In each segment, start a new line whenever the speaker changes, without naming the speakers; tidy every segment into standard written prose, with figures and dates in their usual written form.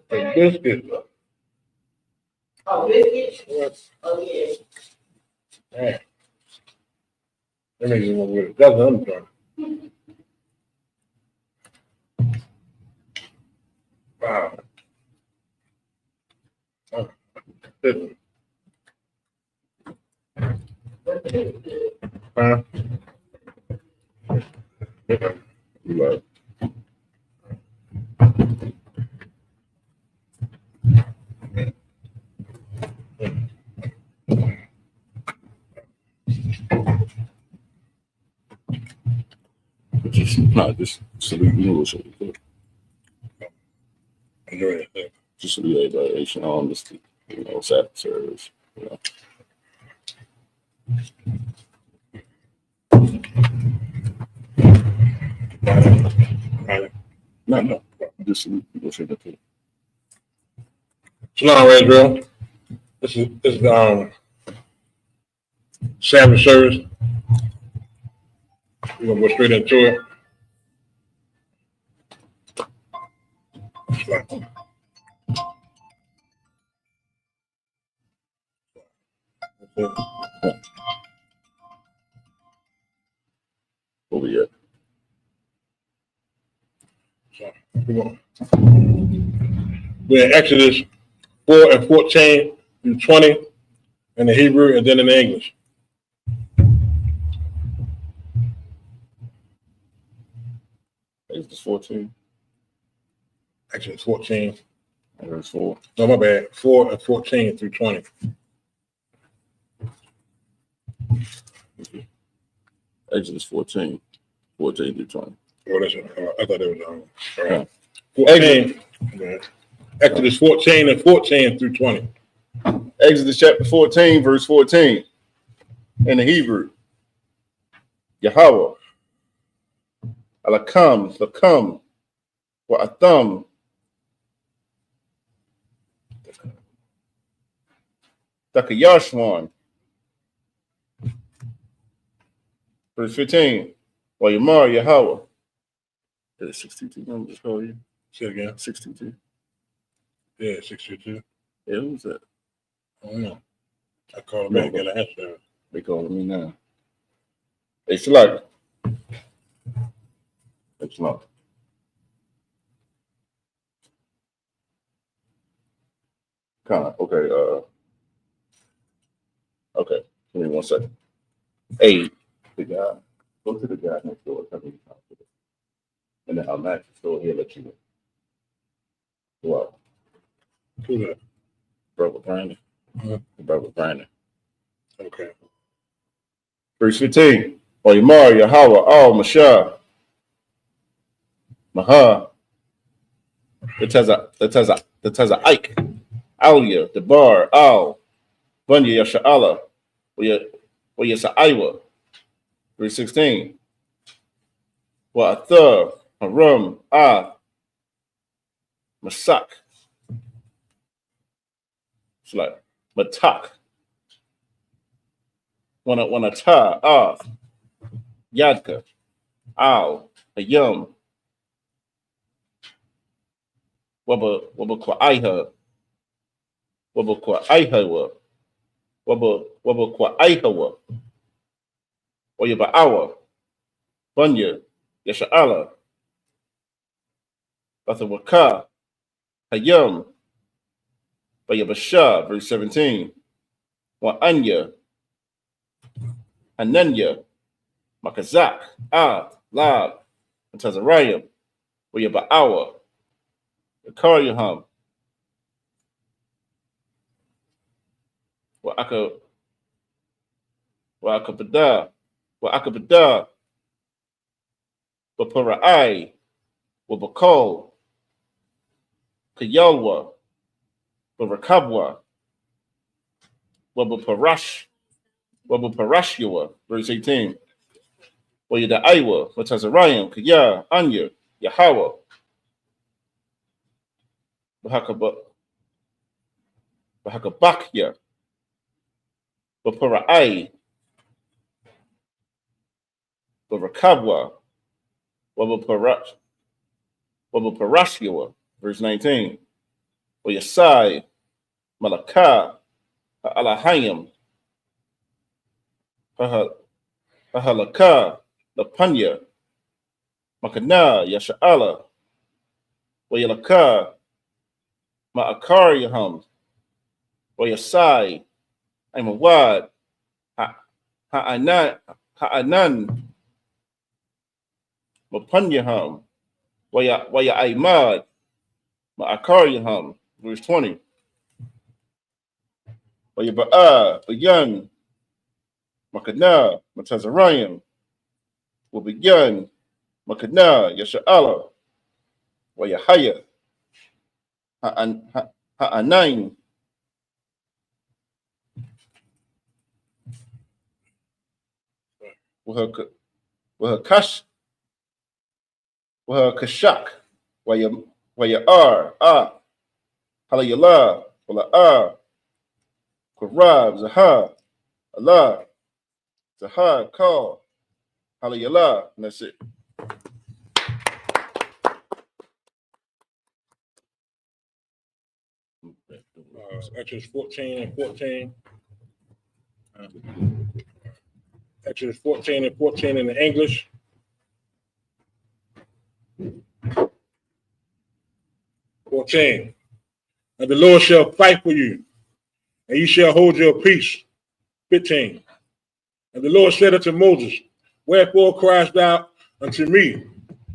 The biscuits.
Oh, biscuits?
What?
Oh, yeah.
Man. That makes me want to get that's what I'm trying. Wow. Oh, this huh?
Like, just salute noodles.
Enjoy it.
Just salute everybody on this, Sabbath service.
Right.
No. Just salute people.
Shalom, Israel. This is Sabbath service. We're gonna go straight into it.
Over yet.
So, we're in Exodus 4 and 14 through 20 in the Hebrew and then in the English.
Exodus 14.
Exodus 14.
Verse 4.
No, my bad. 4 and 14 through 20.
Exodus 14 through 20.
Oh, that's I thought it was all right. 14. Exodus 14 and 14 through 20.
Exodus chapter 14, verse 14. In the Hebrew. Yahweh. Alakam, Lakam, Wa'atham. Dakayashwan. Verse 15. Yamar Yahweh. Is it 62? I'm just call you.
Say it again.
62.
Yeah, 62.
Yeah, who's that?
I don't know. I called him back, got an answer.
They calling me now. Hey, Shalak. Hey, Shalak. Okay, okay. Give me 1 second. Hey, the guy. Go to the guy next door. Tell me to it. And then I'll match the store here, let you know. What?
Who's that?
Brother Brandon. Brother Brandon.
Okay.
Verse 15. Yamar Yahweh, Al Mashah. Maha. The Teza Ike. Alia, the bar, Al. Bunya Yasha'ala. Yasa'aiwa. Verse 16. Wa'athar, Haram, Masak. It's like Matak. Wanata, Yadka, Al, Hayam. Waba Kwaiha. Waba Kwaihawa. Waba Kwaihawa. Oyaba'awa. Bunya, Yasha'ala. Bathawaka, Hayam. Bayabasha, verse 17. Wa'anya. Hananya. Makazak, Lab, and Tazariah. Oyaba'awa. Yakaryaham. Wa'akabada. Bapara'ai. Wabakol. Kayalwa. Warakabwa. Wabaparashua. Verse 18. Wayadaiwa. Watazarayim. Kaya. Anya. Yahweh. Bahakabakya. Bapara'ai. Barakabwa. Wabaparashua. Verse 19. Yasai, Malaka, Alahayim, Halaka, Lapanya, Makana, Yasha'ala, Yalaka, Ma'akar Yaham, Yasai, Imawad, Ha'anan, Mapanyaham, Waya Aimad, Ma'akar Yaham, verse 20. Ba'a, Bayan, Makana, Matazarayim, will begin Makana, Yasha'ala, Wayahaya, Ha'anain, Wahakash, Wahakashak, Waya'ar, Halayala, Wala'ar, Qarab, Zahar, Allah, Zahar, Call, Halayala, and that's it.
Exodus 14 and 14. Exodus 14 and 14 in the English. And the Lord shall fight for you, and you shall hold your peace. 15. And the Lord said unto Moses, wherefore criest thou unto me?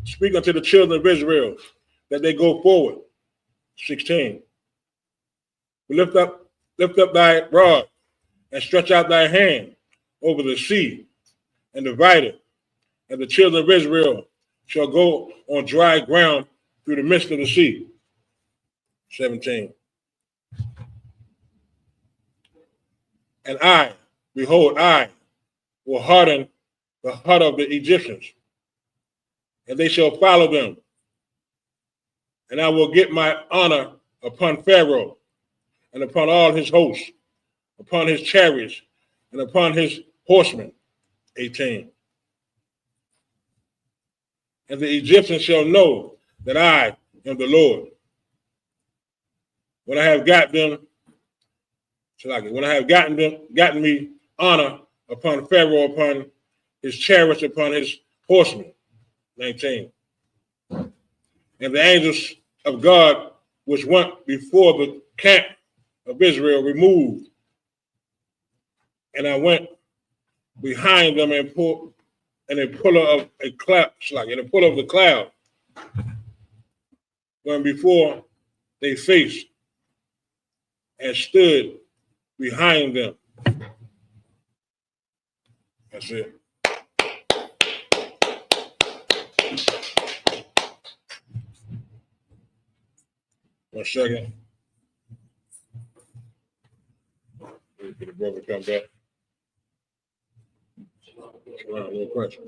Speak unto the children of Israel, that they go forward. 16. Lift up thy rod, and stretch out thy hand over the sea, and divide it, and the children of Israel shall go on dry ground through the midst of the sea. 17. And I, behold, I will harden the heart of the Egyptians, and they shall follow them. And I will get my honor upon Pharaoh, and upon all his hosts, upon his chariots, and upon his horsemen. 18. And the Egyptians shall know that I am the Lord, when I have gotten me honor upon Pharaoh, upon his chariots, upon his horsemen. 19. And the angels of God which went before the camp of Israel removed, and I went behind them and pulled in a pillar of a cloud, in a pillar of the cloud, when before they faced and stood behind them. That's it. One second. Wait for the brother to come back. No question.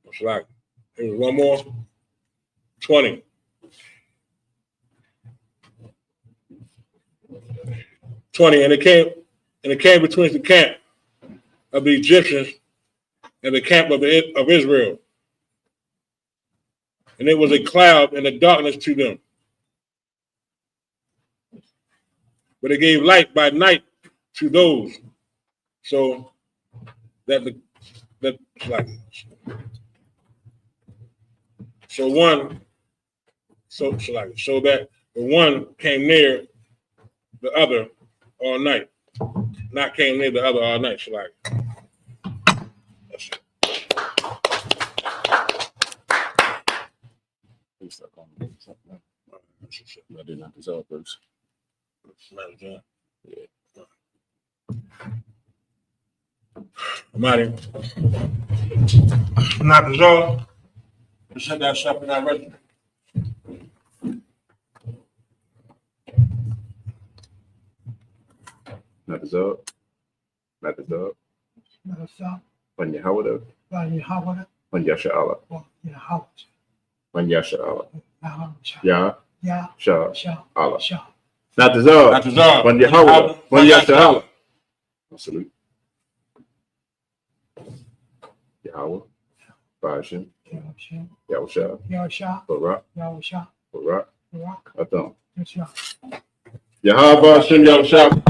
It's like, there's one more. 20. And it came between the camp of the Egyptians and the camp of Israel. And it was a cloud and a darkness to them. But it gave light by night to those. So that that the one came near the other all night. Not came near the other all night. That's it.
I did not dissolve those.
Yeah. Almighty, not dissolved. Set that stuff in our register.
Not dissolved. Not dissolved. When Yahweh, when Yasha'Allah, when Yasha'Allah, Yah, Shah, Allah. Not the Zar.
Not the Zar.
One Yahweh. One Yahweh. Salute. Yahweh. Ba'ashem. Yahusha. Barak. Barak. Atham. Yahweh Ba'ashem Yahusha.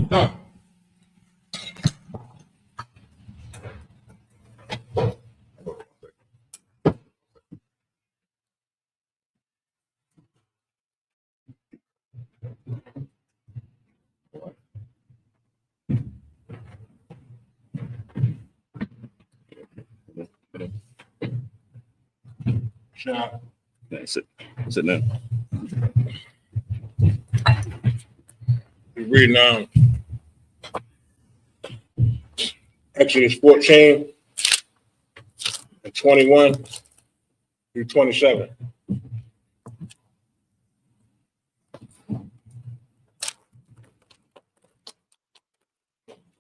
Shah.
That's it. That's it now.
We read now Exodus 14 and 21 through 27.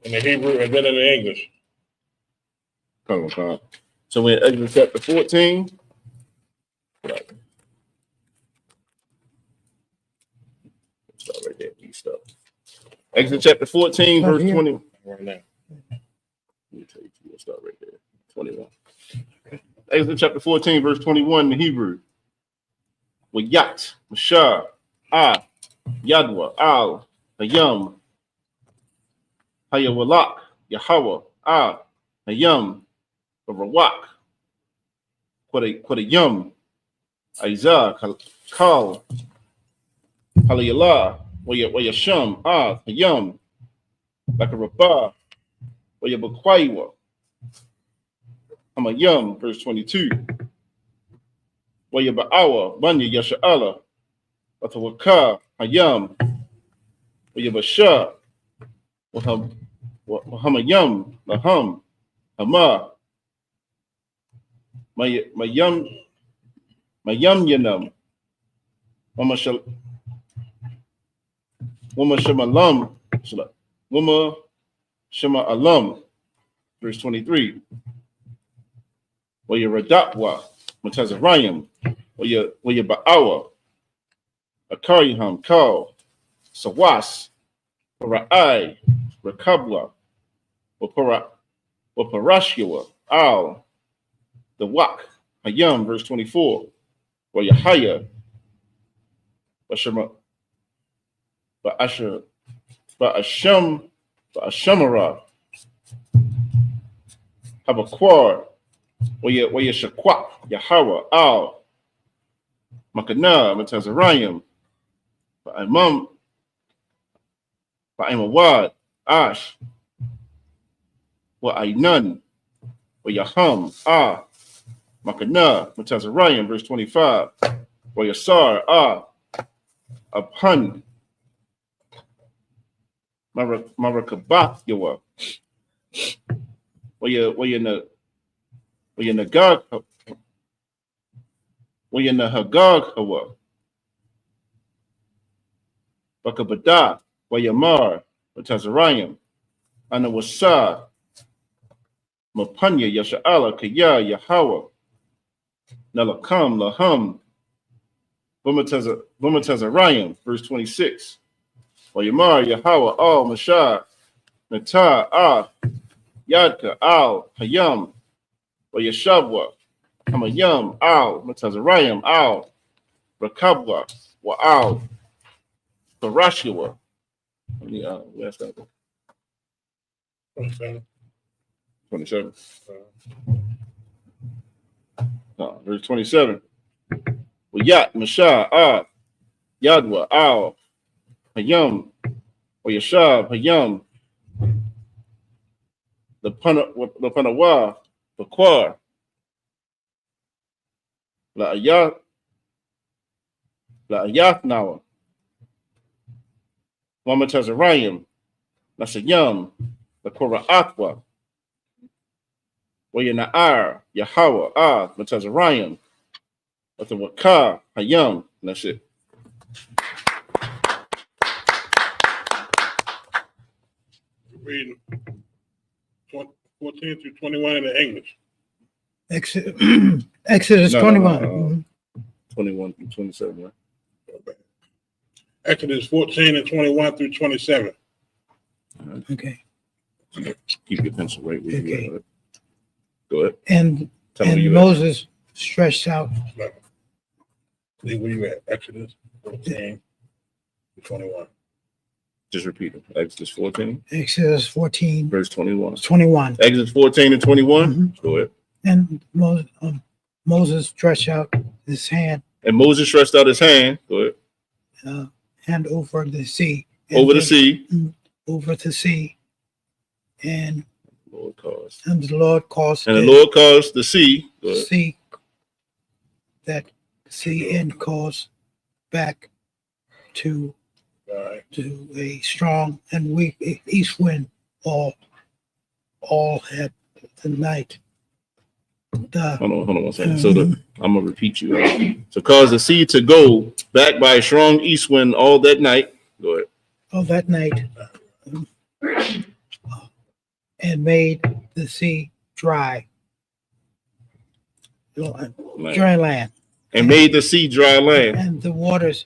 In the Hebrew and then in the English.
Come on. So we're in Exodus chapter 14. Start right there. Exodus chapter 14, verse 20.
Right now.
Let me tell you, we'll start right there. 21. Exodus chapter 14, verse 21 in the Hebrew. Wayat, Mashah, Yadwa, Al, Hayam, Hayawalak, Yahweh, Hayam, Barawak, Quadayum, Isaac, Kal, Halayala, Wayasham, Hayam, Bakarabah, Wayabakwaiwa, Hamayam, verse 22. Wayaba'awa, Banya Yasha'ala, Watawaka, Hayam, Wayabasha, Wahamayam, Laham, Hama, Mayam Yanam, Wama Shema Alam, verse 23. Wayaradapwa, Matazarayim, Wayaba'awa, Akariham, Kal, Sawas, Para'ai, Rakabwa, Waparashua, Al, the Wak, Hayam, verse 24. Wayahaya, Ba'ashamara, Habakwar, Wayashakwak, Yahweh, Al, Makana, Matazarayim, Ba'imawad, Ash, Wa'ainan, Wayaham, Makana, Matazarayim, verse 25. Wayasar, Abhun, Marakabath, Yawa, Wayanahagag, Hawa, Bakabada, Wayamar, Matazarayim, Anawasa, Mapanya, Yasha'ala, Kaya, Yahweh, Nalakam, Laham, Bumatazarayim, verse 26. Wayamar, Yahweh, Al, Mashah, Natah, Yadka, Al, Hayam, Wayashabwa, Hamayam, Al, Matazarayim, Al, Rakabwa, Wa'al, Barashua. Last that. 27. Verse 27. Wayat, Mashah, Yadwa, Al, Hayam, Wayashab, Hayam, the Panawa, the Quar, La Ayathnawa, Wamatazarayim, Nasayam, the Korah Atwa, Wayana'ar, Yahweh, Matazarayim, the Waka, Hayam, and that's it.
Reading 14 through 21 in the English.
Exodus 21.
21 through 27, right?
Exodus 14 and 21 through 27.
Okay.
Keep your pencil right where
Okay.
you are. Go ahead.
And
Tell me where
and
you at.
Moses stretched out.
See where you at. Exodus 14 to 21.
Just repeat it. Exodus 14,
Exodus 14,
verse 21.
21.
Exodus 14 and 21.
Mhm.
Go ahead.
And Moses stretched out his hand
And Moses stretched out his hand. Go ahead.
hand over the sea. And
Over the
then-
sea.
Over the sea. And
Lord caused.
the Lord caused
And the Lord caused the sea. Go
the
ahead.
sea, that sea and caused back to
All right.
a strong and weak east wind all had the night.
Hold on 1 second. So I'm gonna repeat you. So cause the sea to go back by a strong east wind all that night. Go ahead.
All that night, and made the sea dry, dry land,
And made the sea dry land.
and the waters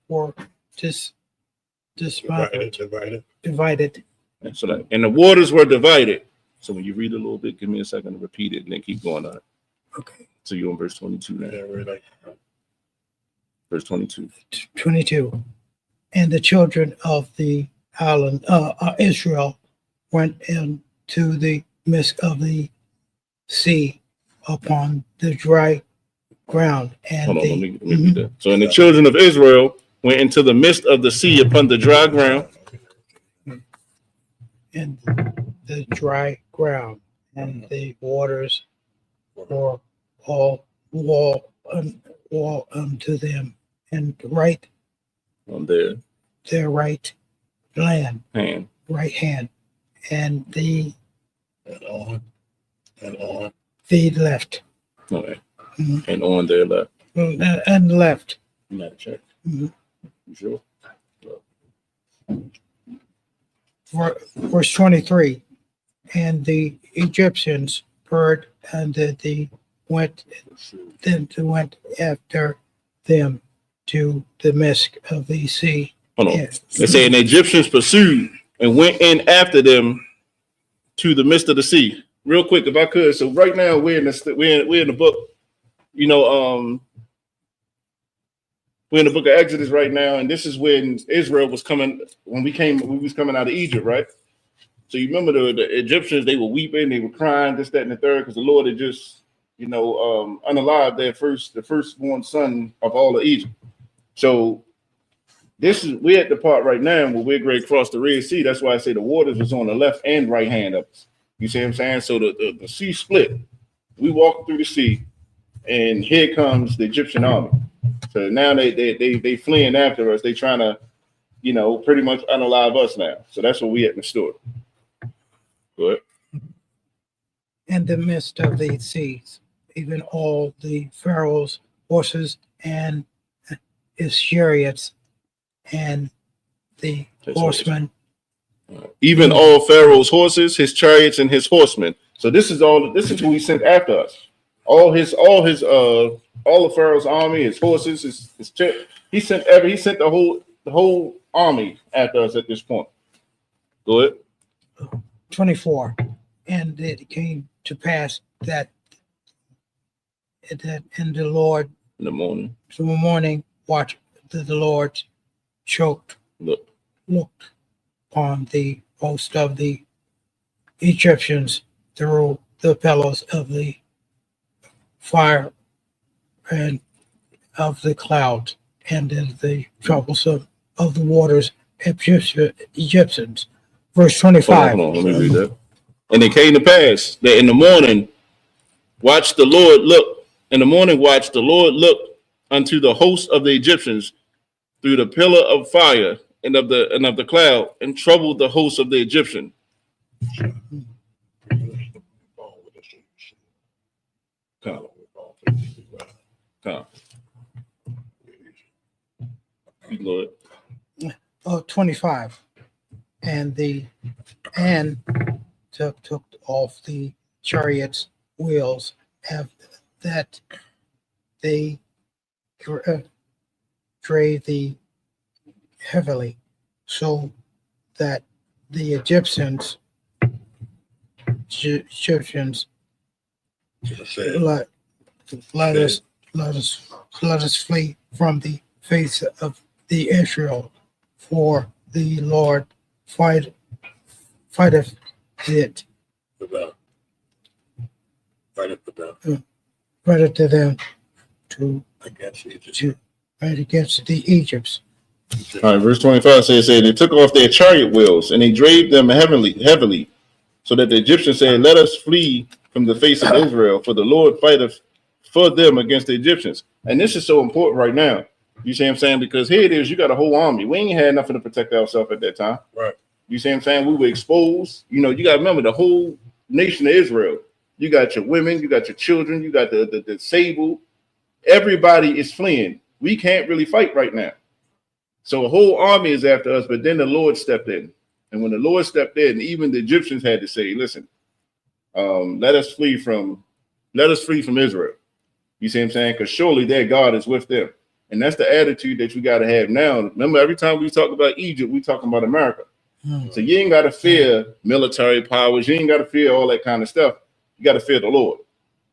were divided.
And so that, and the waters were divided. So when you read a little bit, give me a second to repeat it and then keep going on.
Okay.
So you're on verse 22 now.
Yeah, we're like,
Verse 22.
22. And the children of the island, Israel, went into the midst of the sea upon the dry ground. And
Hold on,
the,
let me read that. So and the children of Israel went into the midst of the sea upon the dry ground.
and the dry ground, and the waters were all wall unto them, and right
On their
their right land,
hand.
right hand, and the
and on.
the left,
Okay.
Mhm.
And on their left.
and left.
You got to check.
Mhm.
You sure?
Verse 23, and the Egyptians heard, and they went after them to the midst of the sea.
Hold on.
Yes.
They say, and the Egyptians pursued and went in after them to the midst of the sea. Real quick, if I could. So right now we're in the book. You know, we're in the book of Exodus right now, and this is when Israel was coming. When we was coming out of Egypt, right? So you remember the Egyptians? They were weeping, they were crying, this, that, and the third, because the Lord had just, unalived the firstborn son of all of Egypt. So we're at the part right now where we're going to cross the Red Sea. That's why I say the waters was on the left and right hand of us. You see what I'm saying? So the sea split. We walk through the sea, and here comes the Egyptian army. So now they fleeing after us. They trying to, pretty much unalive us now. So that's what we at in the story. Go ahead.
In the midst of the seas, even all the Pharaoh's horses and his chariots and the horsemen.
Even all Pharaoh's horses, his chariots, and his horsemen. So this is who he sent after us. All of Pharaoh's army, his horses, his he sent the whole army after us at this point. Go ahead.
24. And it came to pass that in the Lord,
In the morning.
the morning watch, the Lord looked upon the host of the Egyptians through the pillows of the fire and of the cloud, and in the troubles of the waters, Egyptians. Verse 25.
Hold on, let me read that. And it came to pass that in the morning watch the Lord look. In the morning watch the Lord looked unto the host of the Egyptians through the pillar of fire and of the cloud, and troubled the host of the Egyptian. Come.
25. And took off the chariots' wheels, have that they drave thee heavily, so that the Egyptians
Said,
let us flee from the face of the Israel, for the Lord fighteth it, fighteth to them to fight against the Egypts.
All right, verse 25 says, they took off their chariot wheels and they drave them heavily, so that the Egyptians said, let us flee from the face of Israel, for the Lord fighteth for them against the Egyptians. And this is so important right now. You see what I'm saying? Because here it is, you got a whole army. We ain't had nothing to protect ourselves at that time.
Right.
You see what I'm saying? We were exposed. You know, you got to remember the whole nation of Israel. You got your women, you got your children, you got the disabled. Everybody is fleeing. We can't really fight right now. So a whole army is after us, but then the Lord stepped in. And when the Lord stepped in, even the Egyptians had to say, listen, let us flee from Israel. You see what I'm saying? Because surely their God is with them. And that's the attitude that you got to have now. Remember, every time we talk about Egypt, we talking about America. So you ain't got to fear military powers. You ain't got to fear all that kind of stuff. You got to fear the Lord.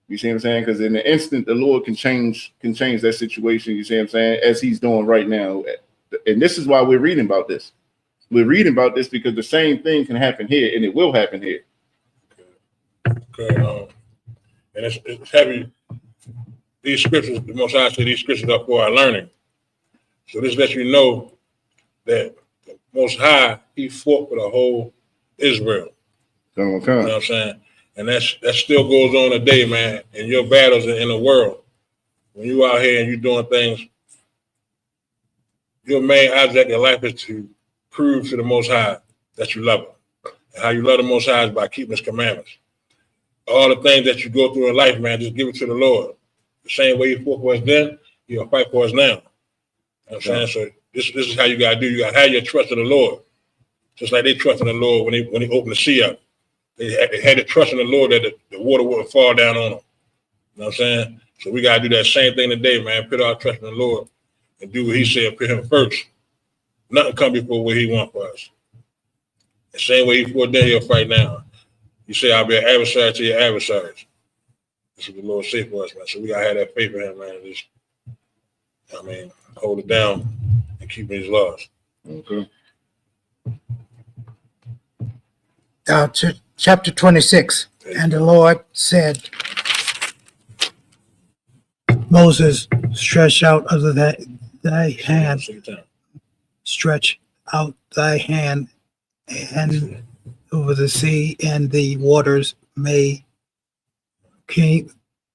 You see what I'm saying? Because in the instant, the Lord can change that situation. You see what I'm saying? As he's doing right now. And this is why we're reading about this. We're reading about this because the same thing can happen here, and it will happen here.
Okay. And it's heavy. These scriptures, the Most High said these scriptures are for our learning. So this lets you know that the Most High, he fought for the whole Israel. You know what I'm saying? And that still goes on today, man, in your battles in the world. When you out here and you doing things, your main object in life is to prove to the Most High that you love him. And how you love the Most High is by keeping his commandments. All the things that you go through in life, man, just give it to the Lord. The same way he fought for us then, he'll fight for us now. You know what I'm saying? So this is how you got to do. You got to have your trust in the Lord. Just like they trust in the Lord when he opened the sea up. They had to trust in the Lord that the water wouldn't fall down on them. You know what I'm saying? So we got to do that same thing today, man. Put our trust in the Lord and do what he said, put him first. Nothing come before what he wants for us. The same way he fought then, he'll fight now. He said, I'll be an adversary to your adversaries. This is what the Lord say for us, man. So we got to have that faith in him, man. Just, hold it down and keep his laws.
Okay.
Chapter 26. And the Lord said, Moses, stretch out of thy hand, stretch out thy hand, and over the sea, and the waters may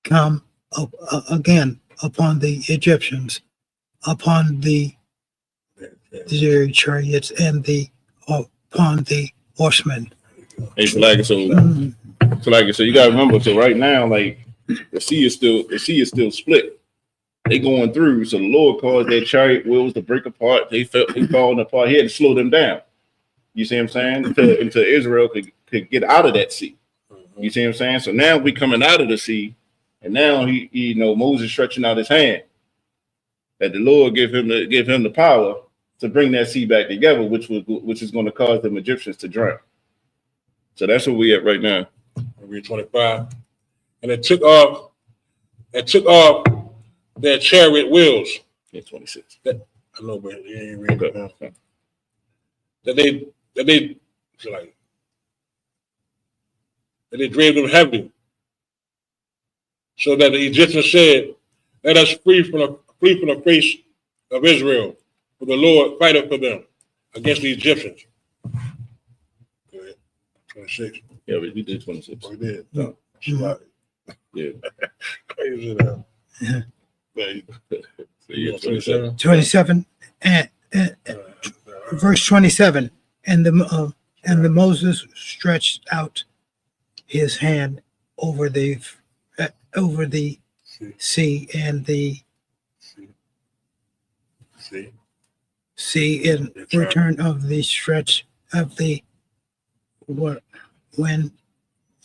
come up again upon the Egyptians, upon the chariots, and upon the horsemen.
Hey, so you gotta remember. So right now, like the sea is still split. They going through. So the Lord caused their chariot wheels to break apart. They falling apart. He had to slow them down. You see what I'm saying? Until Israel could get out of that sea. You see what I'm saying? So now we coming out of the sea, and now he Moses stretching out his hand. That the Lord give him the power to bring that sea back together, which is going to cause the Egyptians to drown. So that's where we at right now.
Read 25. And it took off their chariot wheels.
Yeah, 26.
I know, but you ain't read it now.
Okay.
That they drave them heavily, so that the Egyptians said, let us flee from the face of Israel, for the Lord fighteth for them against the Egyptians. Go ahead. 26.
Yeah, we did 26.
We did.
No.
Yeah. Crazy now.
Yeah, 27.
27 and verse 27. And the Moses stretched out his hand over the sea, and the sea in return of the stretch of the when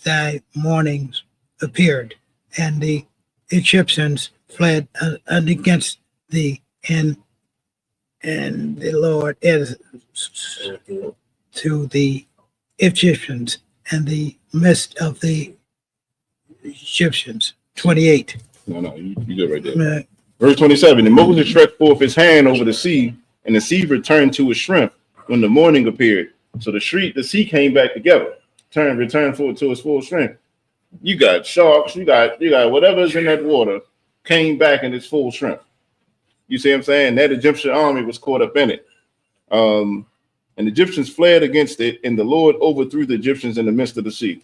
thy mornings appeared, and the Egyptians fled against thee, and And the Lord is to the Egyptians and the midst of the Egyptians. 28.
No, you good right there.
Uh,
Verse 27, and Moses stretched forth his hand over the sea, and the sea returned to its strength when the morning appeared. So the sea came back together, returned to its full strength. You got sharks, you got whatever's in that water came back in its full strength. You see what I'm saying? That Egyptian army was caught up in it. And the Egyptians fled against it, and the Lord overthrew the Egyptians in the midst of the sea.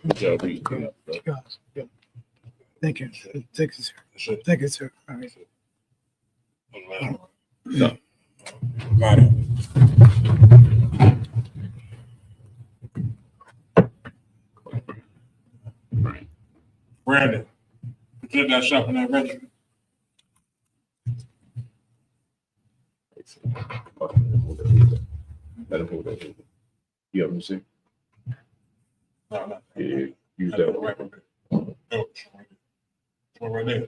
Good job reading.
yeah. Thank you. Thank you, sir. Thank you, sir. All right.
No.
Got it. Brandon, put that shop in that register.
Let him hold that. You have to see.
No.
Yeah, use that one.
No, it's one right there.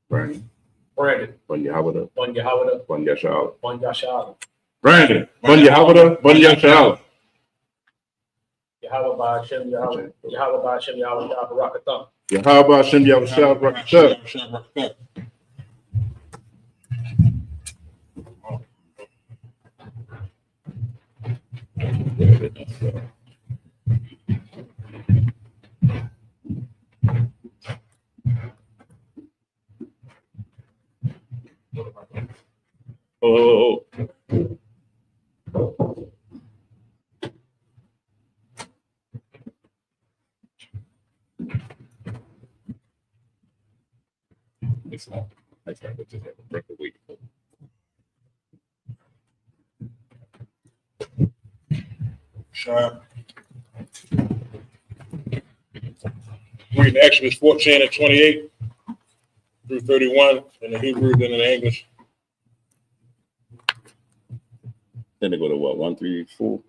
Brandon.
Brandon,
Bun Yahweh.
Bun Yahweh,
Bun Yashal.
Bun Yashal,
Brandon. Bun Yahweh. Bun Yashal.
Yahweh by Hashem, Yahweh by Hashem, Yahweh Barakatham.
Yahweh Hashem Yahushua Barakatah. Oh. It's not. Next time, let's just have a breakfast week.
Sure. Reading Exodus 14 and 28 through 31 in the Hebrew, then in the English.
Then they go to what? 1, 3, 4.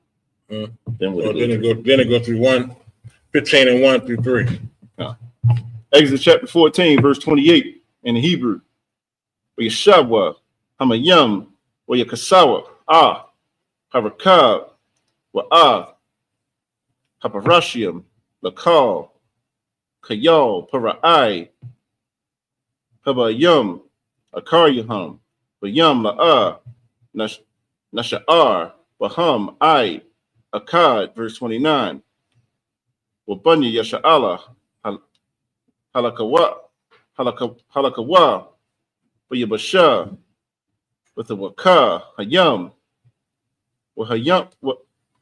Then
it go through 1, 15 and 1 through 3.
Exodus chapter 14, verse 28 in the Hebrew. Yeshavwa, Hamayam, Yakasawa, Harakab, Haparashiam, Lakal, Kayal, Para'ai, Habayam, Akaryaham, Bayam La'a, Nasha'ar, Baham, Akkad, verse 29. Wabanya Yasha'ala, Halakawa, Bayabasha, with the Waka, Hayam,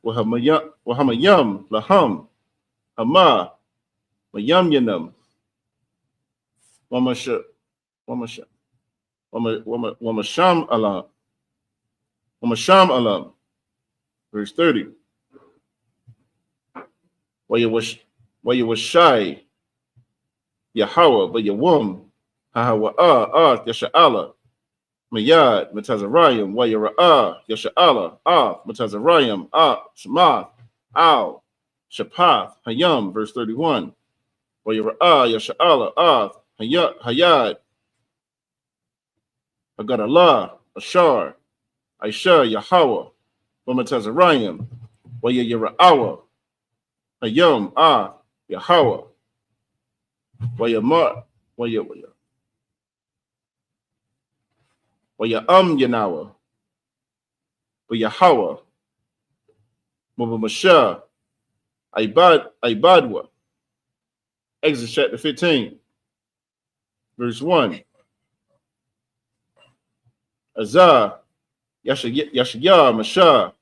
Wahamayam, Laham, Hama, Mayam Yanam, Wamasham Alam, verse 30. While you was shy, Yahweh, but Yawum, Hahawa, Yasha'ala, Mayad, Matazarayim, Wayara, Yasha'ala, Matazarayim, Shamath, Al, Shapath, Hayam, verse 31. Wayara, Yasha'ala, Hayad, Agadah, Ashar, Aisha, Yahweh, Matazarayim, Wayara, Hayam, Yahweh, Wayamar, Yanawa, Yahawa, Mubamasha, Ibadwa. Exodus chapter 15, verse 1. Azar, Yashaya, Masha,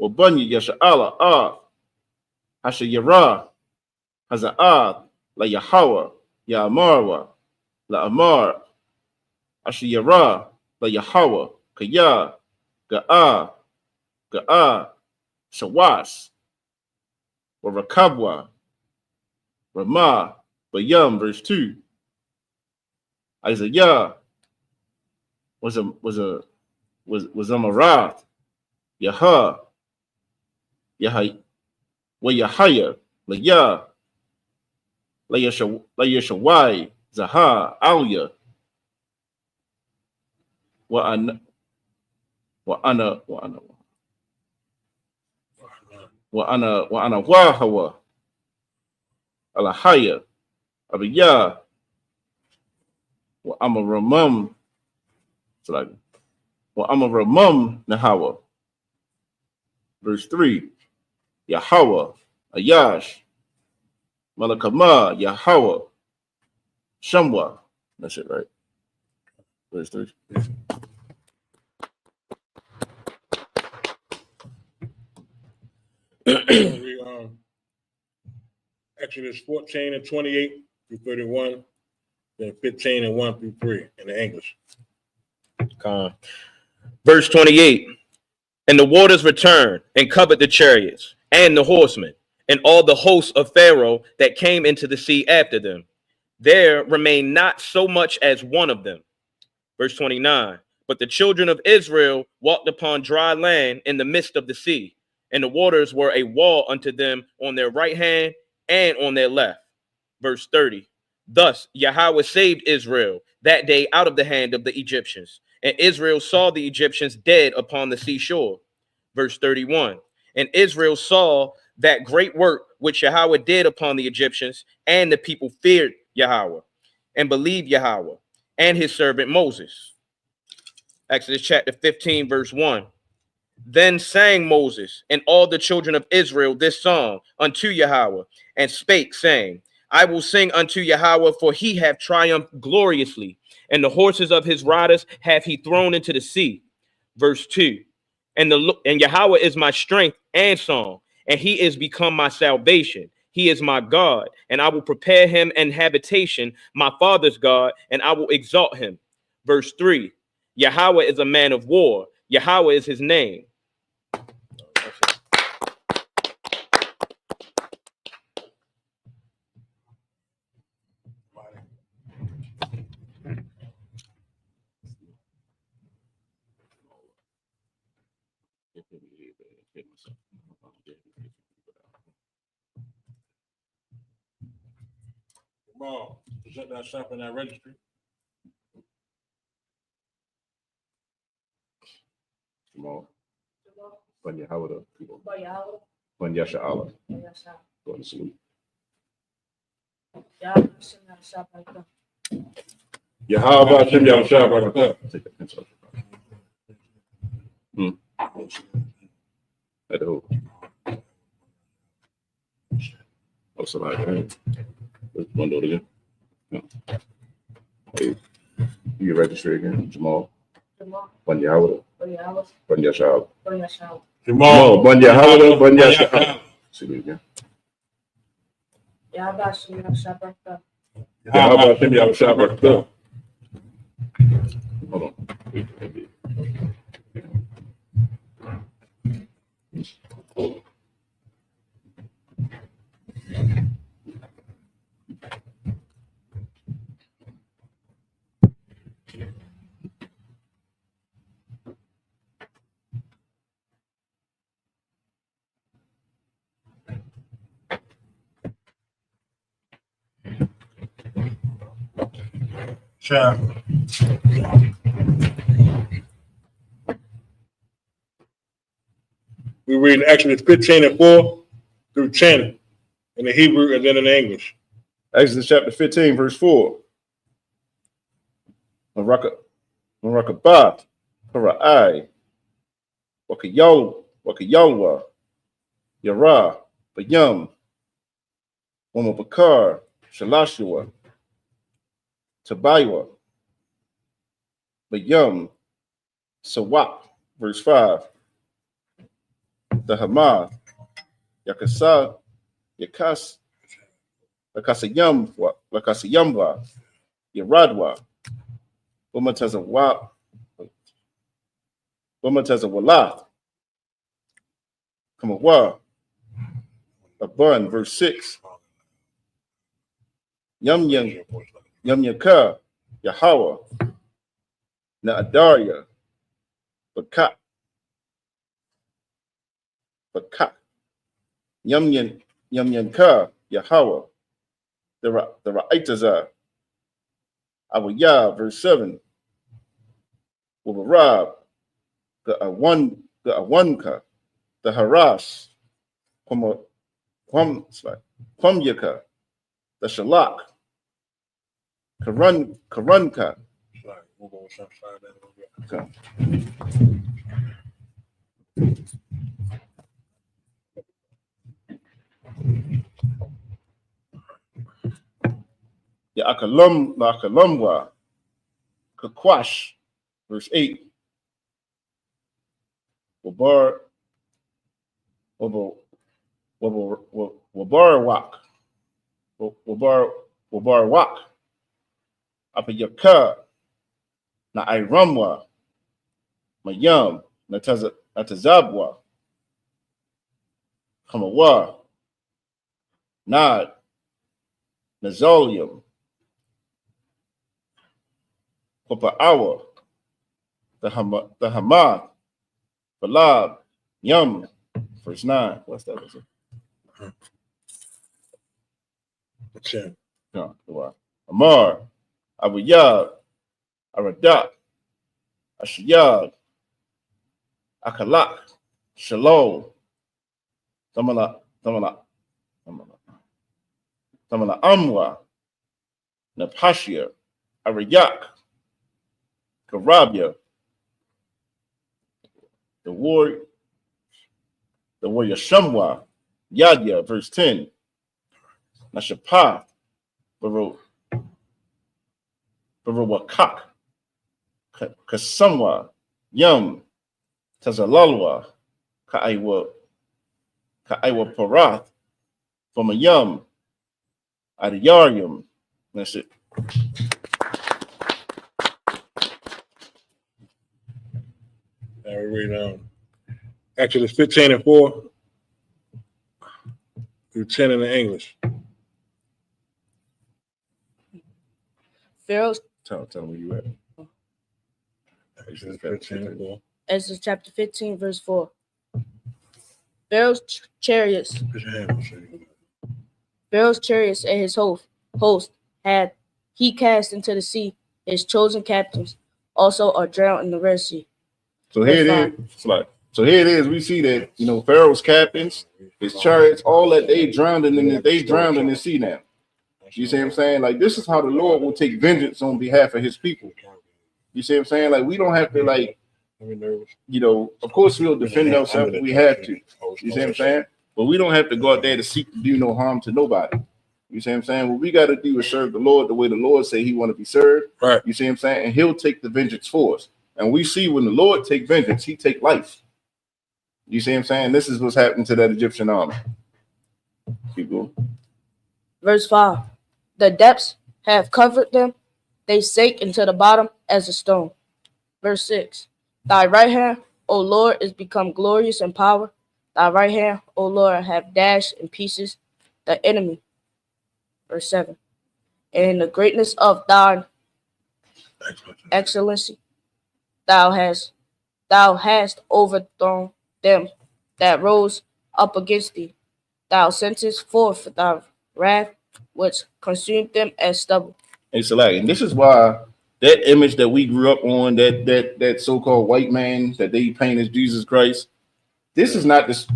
Wabanya, Yasha'ala, Hashayara, Haza'ah, La Yahweh, Ya'amarwa, La Amar, Ashiyara, La Yahweh, Kaya, Ga'a, Shawas, Warakabwa, Ramah, Bayam, verse 2. Isaiah, was Amarath, Yahah, Yahaya, Layah, Layashawai, Zahar, Alya, Wa'ana, Wahawa, Alahaya, Abiyah, Wa'amaramum, Wa'amaramum Nahawa. Verse 3, Yahweh, Ayash, Malakama, Yahweh, Shamwa. That's it, right? Verse 3.
Read, Exodus 14 and 28 through 31, then 15 and 1 through 3 in the English.
Verse 28. And the waters returned and covered the chariots and the horsemen and all the hosts of Pharaoh that came into the sea after them. There remained not so much as one of them. Verse 29. But the children of Israel walked upon dry land in the midst of the sea, and the waters were a wall unto them on their right hand and on their left. Verse 30. Thus Yahweh saved Israel that day out of the hand of the Egyptians, and Israel saw the Egyptians dead upon the seashore. Verse 31. And Israel saw that great work which Yahweh did upon the Egyptians, and the people feared Yahweh and believed Yahweh and his servant Moses. Exodus chapter 15, verse 1. Then sang Moses and all the children of Israel this song unto Yahweh, and spake, saying, I will sing unto Yahweh, for he hath triumphed gloriously, and the horses of his riders hath he thrown into the sea. Verse 2. And Yahweh is my strength and song, and he is become my salvation. He is my God, and I will prepare him an habitation, my father's God, and I will exalt him. Verse 3. Yahweh is a man of war. Yahweh is his name.
Come on, present thyself in that registry.
Jamal. Ban Yahweh the people. Ban Yasha Allah. Go to sleep.
Yahweh Hashem Yahushua Barakah.
Take that pencil. At the hook. Oh, somebody. Let's one do it again. No. Hey, you register again, Jamal. Ban Yahweh. Ban Yasha.
Jamal.
Ban Yahweh. Ban Yasha. See it again.
Yahweh Hashem Yahushua Barakah.
Hold on.
Sure. We read Exodus 15 and 4 through 10 in the Hebrew and then in the English.
Exodus chapter 15, verse 4. Marakabat, Para'ai, Wakayawa, Yara, Bayam, Wamabakar, Shalashua, Tabaywa, Bayam, Sawak, verse 5. The Hamath, Yakasa, Lakasayamwa, Yaradwa, Walath, Kamawa, Abun, verse 6. Yam Yaka, Yahweh, Naadaria, Bakat, Yamyan Ka, Yahweh, the Ra'itazah, Awiyah, verse 7, Wabarab, the Awanka, the Haras, Kwamyaka, the Shalak, Karunka.
Sorry, we'll go slide that a little bit.
Okay. The Akalumwa, Kakwash, verse 8, Wabarwak, Apayaka, Na Iramwa, Mayam, Natazabwa, Hamawa, Nad, Nazolium, Kopaawa, the Hamad, Balab, Yum, verse 9. What's that? Was it?
Okay.
No, wow. Amar, Abuyab, Aradak, Ashiyab, Akalak, Shalom, Tamala Amwa, Napashia, Arayak, Karabia, the warrior Shamwa, Yadya, verse 10, Nashapah, Barawakak, Kasamwa, Yum, Tazalalwa, Ka'aiwa Parath, from a Yum, Adiyarium. That's it.
Now we read Exodus 15:4 through 10 in the English.
Pharaoh's
Tell me where you at.
Exodus 15:4.
Exodus chapter 15, verse 4. Pharaoh's chariots,
Put your hand on the
Pharaoh's chariots and his host had he cast into the sea. His chosen captains also are drowned in the Red Sea.
So here it is. So here it is. We see that Pharaoh's captains, his chariots, all that they drowned in the sea now. You see what I'm saying? Like, this is how the Lord will take vengeance on behalf of his people. You see what I'm saying? Like, we don't have to of course we'll defend ourselves if we have to. You see what I'm saying? But we don't have to go out there to seek to do no harm to nobody. You see what I'm saying? What we got to do is serve the Lord the way the Lord say he want to be served.
Right.
You see what I'm saying? And he'll take the vengeance for us. And we see when the Lord take vengeance, he take life. You see what I'm saying? This is what's happening to that Egyptian army. Keep going.
Verse 5. The depths have covered them. They sank into the bottom as a stone. Verse 6. Thy right hand, O Lord, is become glorious in power. Thy right hand, O Lord, have dashed in pieces the enemy. Verse 7. And in the greatness of thine excellency, thou hast overthrown them that rose up against thee. Thou sentest forth thy wrath, which consumed them as stubble.
And this is why that image that we grew up on, that so-called white man that they paint as Jesus Christ, this is not his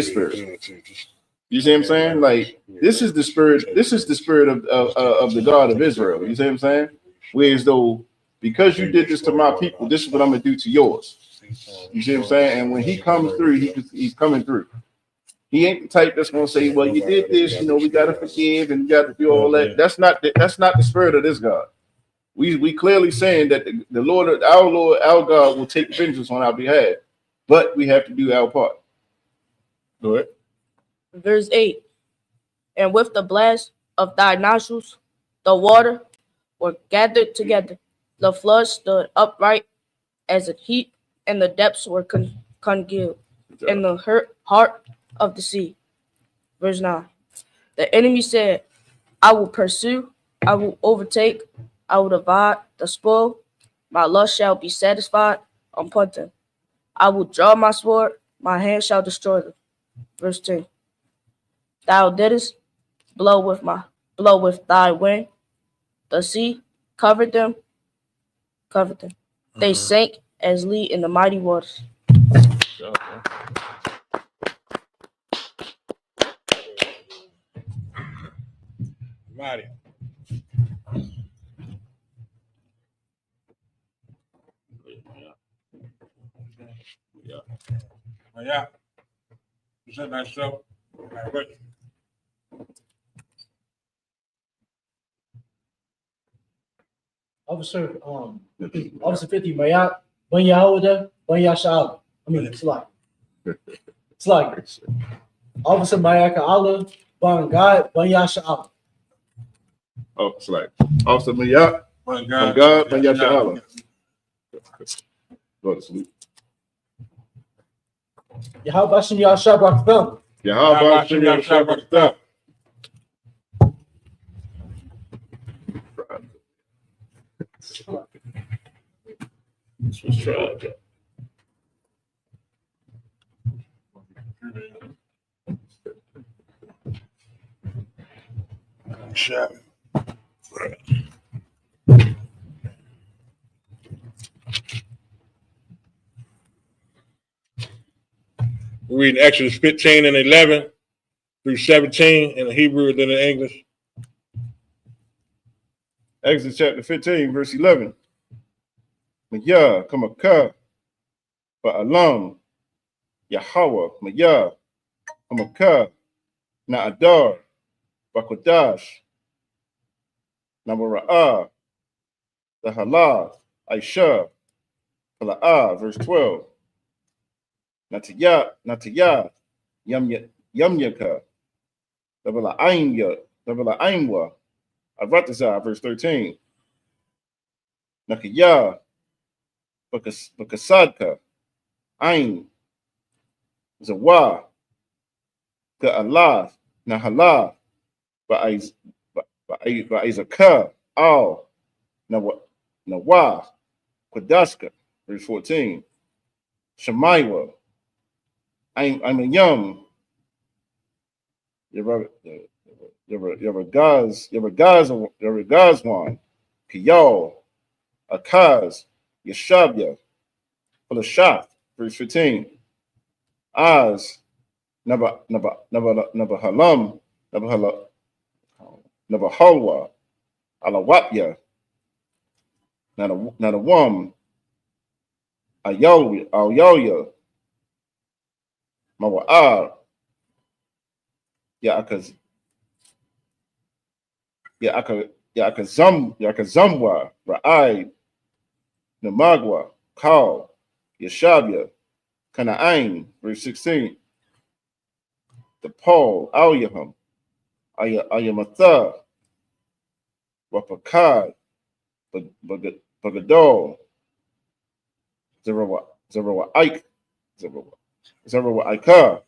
spirit. You see what I'm saying? Like, this is the spirit of the God of Israel. You see what I'm saying? Whereas though, because you did this to my people, this is what I'm gonna do to yours. You see what I'm saying? And when he comes through, he's coming through. He ain't the type that's gonna say, well, you did this, we gotta forgive and we gotta do all that. That's not the spirit of this God. We clearly saying that the Lord, our God will take vengeance on our behalf, but we have to do our part. Go ahead.
Verse 8. And with the blast of thy nostrils, the water were gathered together. The flood stood upright as a heap, and the depths were congealed in the heart of the sea. Verse 9. The enemy said, I will pursue, I will overtake, I will divide the spoil My lust shall be satisfied upon them. I will draw my sword, my hand shall destroy them. Verse 10. Thou didst blow with thy wind. The sea covered them. They sank as lead in the mighty waters.
Mighty. Yeah. Present thyself. Right.
Officer, Officer 50, Mayat, Banyawada, Banyashal. I mean, it's like, Officer Mayaka Allah, Bangad, Banyashal.
Oh, it's like Officer Mayat,
From
from God, from Yasha. Go to sleep.
Yahabashim Yashabak them.
Yahweh Shem Yahshua. This was tried.
Shabbat. We're reading Exodus 15 and 11 through 17 in the Hebrew and then in English.
Exodus chapter 15, verse 11. Maya, Kamaka, Ba'alam, Yahweh, Maya, Kamaka, Na'adar, Bakodash, Namara'ah, the Halal, Aisha, Pala'ah, verse 12. Natiyah, Yamyaka, Dabala Aimwa, Avatazah, verse 13. Nakiyah, Bakasadka, Ain, Zawa, Ka'allah, Nahalah, Ba'izaka, Al, Nawa, Kwadaska, verse 14. Shemaiwa, I'm a yum. You're a Gaz one. Kiyal, Akaz, Yeshabya, Falashaf, verse 15. Az, Nabahalam, Nabahalwa, Alawapya, Nadawam, Ayoya, Mawa'ar, Yakazamwa, Ra'ai, Namagwa, Kal, Yeshabya, Kana'ain, verse 16. The Paul, Al-Yaham, Ayamatha, Wapakad, Bagadol, Zerawa Ike, Zerawa Ika,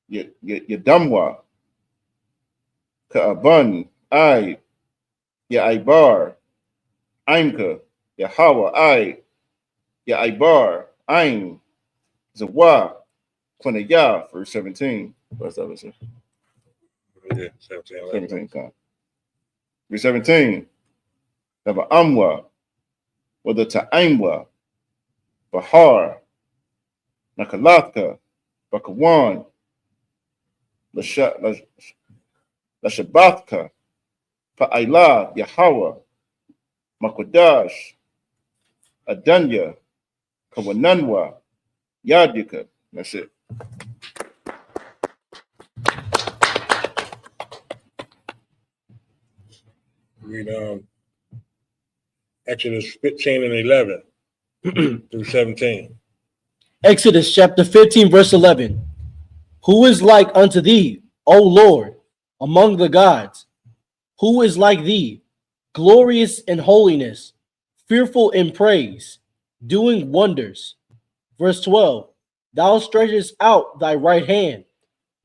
Yadamwa, Ka'aban, I, Yaibar, Aimka, Yahawa, I, Yaibar, Aim, Zawa, Quanaya, verse 17. What's that, sir?
Yeah,
17. Verse 17. Naba Amwa, whether Ta'aimwa, Bahar, Nakalatka, Bakawan, Lashabatka, Pa'ila, Yahawa, Makodash, Adanya, Kawananwa, Yadika. That's it.
Read Exodus 15 and 11 through 17.
Exodus chapter 15, verse 11. Who is like unto thee, O Lord, among the gods? Who is like thee, glorious in holiness, fearful in praise, doing wonders? Verse 12. Thou stretchest out thy right hand,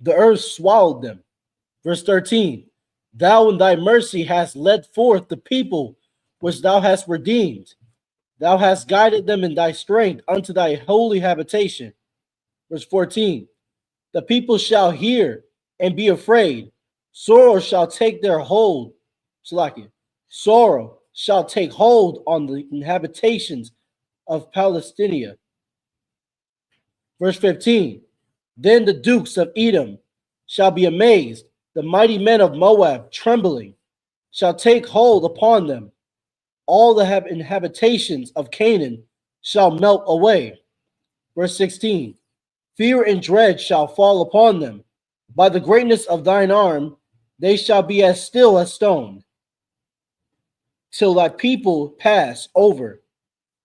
the earth swallowed them. Verse 13. Thou in thy mercy hast led forth the people which thou hast redeemed. Thou hast guided them in thy strength unto thy holy habitation. Verse 14. The people shall hear and be afraid. Sorrow shall take their hold. Salakia. Sorrow shall take hold on the inhabitations of Palestina. Verse 15. Then the dukes of Edom shall be amazed. The mighty men of Moab, trembling, shall take hold upon them. All the inhabitations of Canaan shall melt away. Verse 16. Fear and dread shall fall upon them. By the greatness of thine arm, they shall be as still as stone, till thy people pass over.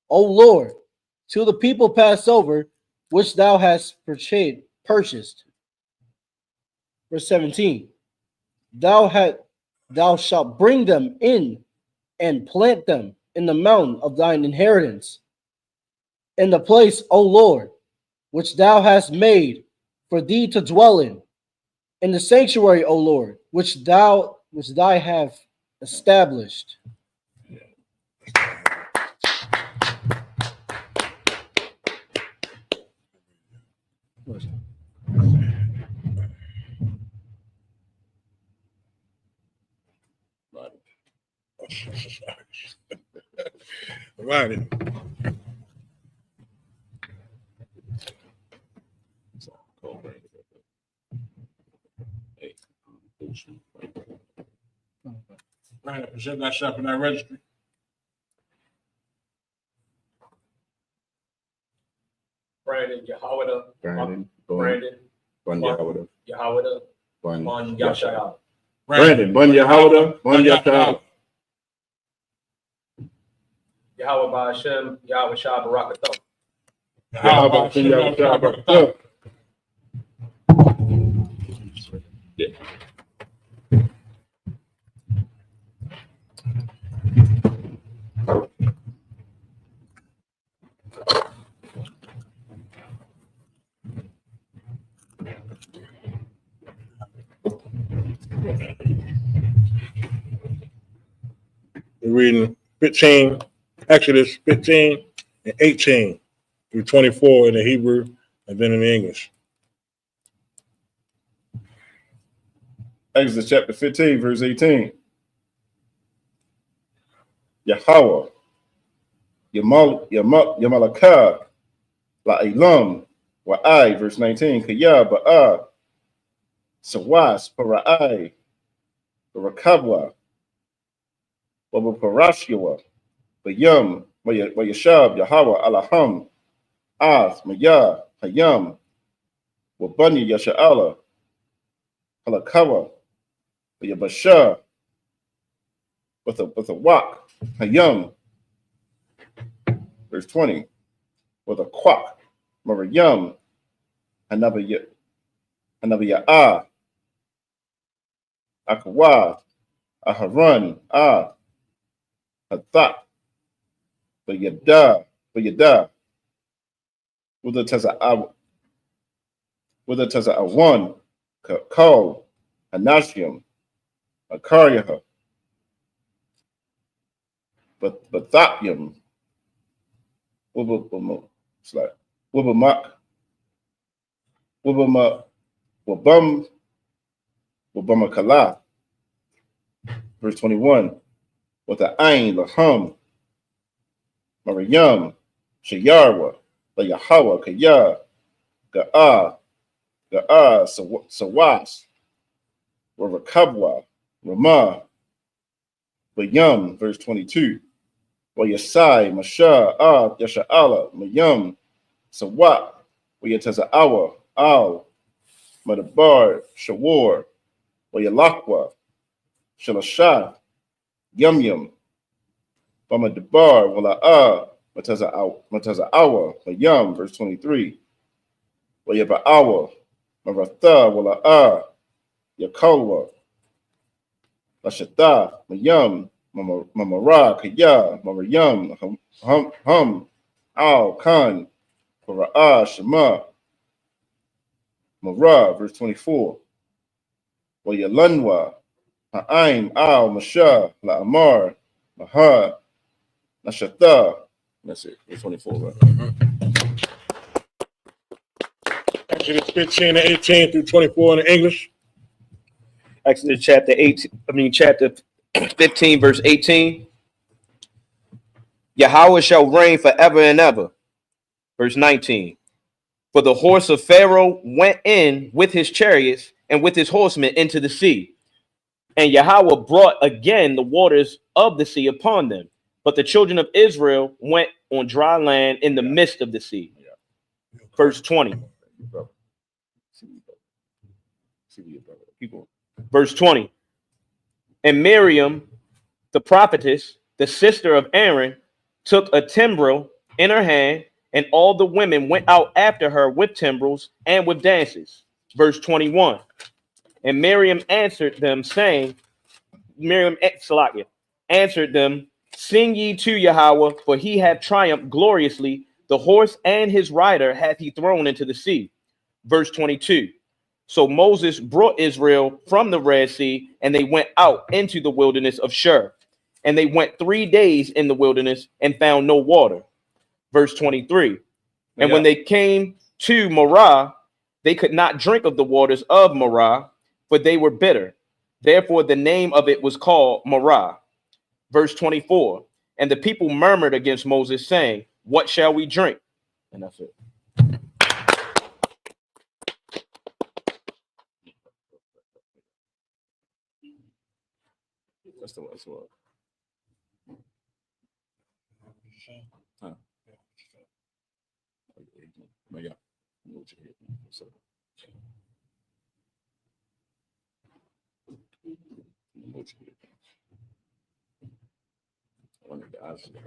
O Lord, till the people pass over, which thou hast purchased. Verse 17. Thou shalt bring them in and plant them in the mountain of thine inheritance, in the place, O Lord, which thou hast made for thee to dwell in the sanctuary, O Lord, which thou have established.
Right. Right. Present thyself in thy registry.
Brandon Yahawada.
Brandon,
Brandon
Bun Yahweh,
Yahawada.
Bun
On
Yahweh.
Yashayah.
Brandon, Bun Yahweh, Bun Yahweh.
Yahweh by Hashem. Yahweh Shah Barakathah.
Yahweh, Bun Yahweh. Yeah.
We're reading 15, Exodus 15 and 18 through 24 in the Hebrew and then in the English.
Exodus chapter 15, verse 18. Yahweh, Yamalakah, La'ilam, Wa'ai, verse 19. Kaya Ba'a, Sawas, Para'ai, Barakabwa, Babaparashyawa, Bayam, Wayashab, Yahweh, Alaham, Az, Maya, Hayam, Wabanya Yasha'ala, Halakawa, Bayabashah, with a wak, Hayam, verse 20, with a quack, Mariam, Anabiya'ah, Akawa, Aharon, Hathat, Bayada, with a Taza'awan, Kal, Anashium, Akaryaha, Bathapium, Wubamak, Wubamakala, verse 21, with the Ain, Laham, Mariam, Shayarwa, La Yahweh, Kaya, Ga'a, Sawas, Rakabwa, Ramah, Bayam, verse 22, Yasai, Masha, Yasha'ala, Mayam, Sawat, Yataza'awa, Al, Madabar, Shawar, Yalakwa, Shalashah, Yum, Bamadabar, Wala'a, Mataza'awa, Mayam, verse 23, Yaba'awa, Maratha, Wala'a, Yakalwa, Lashata, Mayam, Mamara, Kaya, Maryam, Hum, Al, Khan, Para'ah, Shema, Mara, verse 24, Yalanwa, Ha'aim, Al, Masha, La'amar, Maha, Nashatha. That's it. Verse 24, right?
Exodus 15 and 18 through 24 in the English.
Exodus chapter 15, verse 18. Yahweh shall reign forever and ever. Verse 19. For the horse of Pharaoh went in with his chariots and with his horsemen into the sea. And Yahweh brought again the waters of the sea upon them. But the children of Israel went on dry land in the midst of the sea. Verse 20. Verse 20. And Miriam, the prophetess, the sister of Aaron, took a timbrel in her hand, and all the women went out after her with timbrels and with dances. Verse 21. And Miriam answered them, saying, answered them, sing ye to Yahweh, for he hath triumphed gloriously. The horse and his rider hath he thrown into the sea. Verse 22. So Moses brought Israel from the Red Sea, and they went out into the wilderness of Shur. And they went 3 days in the wilderness and found no water. Verse 23. And when they came to Marah, they could not drink of the waters of Marah, for they were bitter. Therefore, the name of it was called Marah. Verse 24. And the people murmured against Moses, saying, what shall we drink? And that's it.
That's the one. That's the one. Huh. Yeah.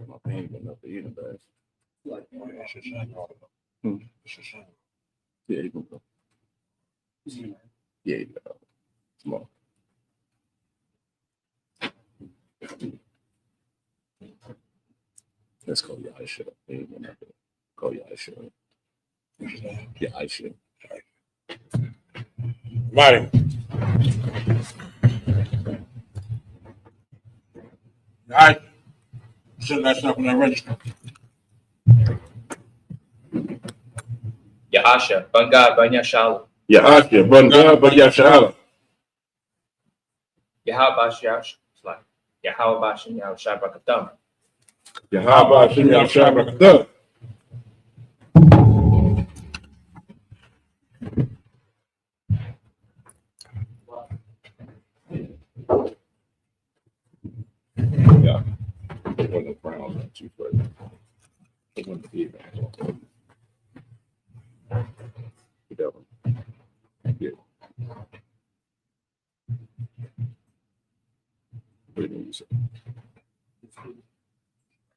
My pain been up there eating bad. Yeah, you can go. Yeah, you go. Come on. Let's call you Aisha. Call you Aisha. Yeah, Aisha.
Mighty. All right. Send that stuff on that register.
Yahasha, Bangad, Banyashala,
Yeah, Aisha. But yeah, Shala.
Yahabash Yash, it's like Yahabash and Yaw Shabakatam.
Yahaba Shinya Shabbat. Yeah. It wasn't brown, too further. It wasn't the that one. Yeah.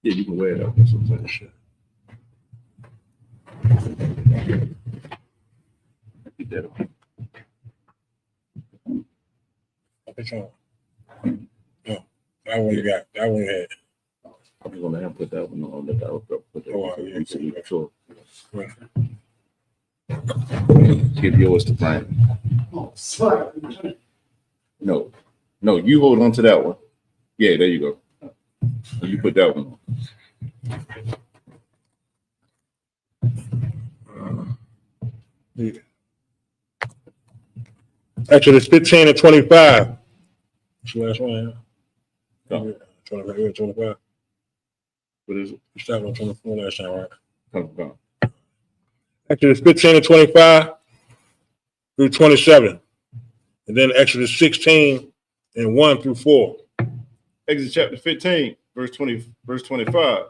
Yeah, you can wear it up. That's what I'm saying. Get that on.
Which one? No, that one you got. That one you had.
I'm just gonna have to put that one on. Let that one go. Put that one.
Yeah.
So you sure.
Right.
Give yours to Brian.
Oh, sorry.
No, you hold on to that one. Yeah, there you go. You put that one on.
Yeah. Exodus 15 and 25. That's the last one.
No.
25.
What is it?
You started on 24 last time, right?
Come.
Exodus 15 and 25 through 27. And then Exodus 16 and 1 through 4.
Exodus chapter 15, verse 25.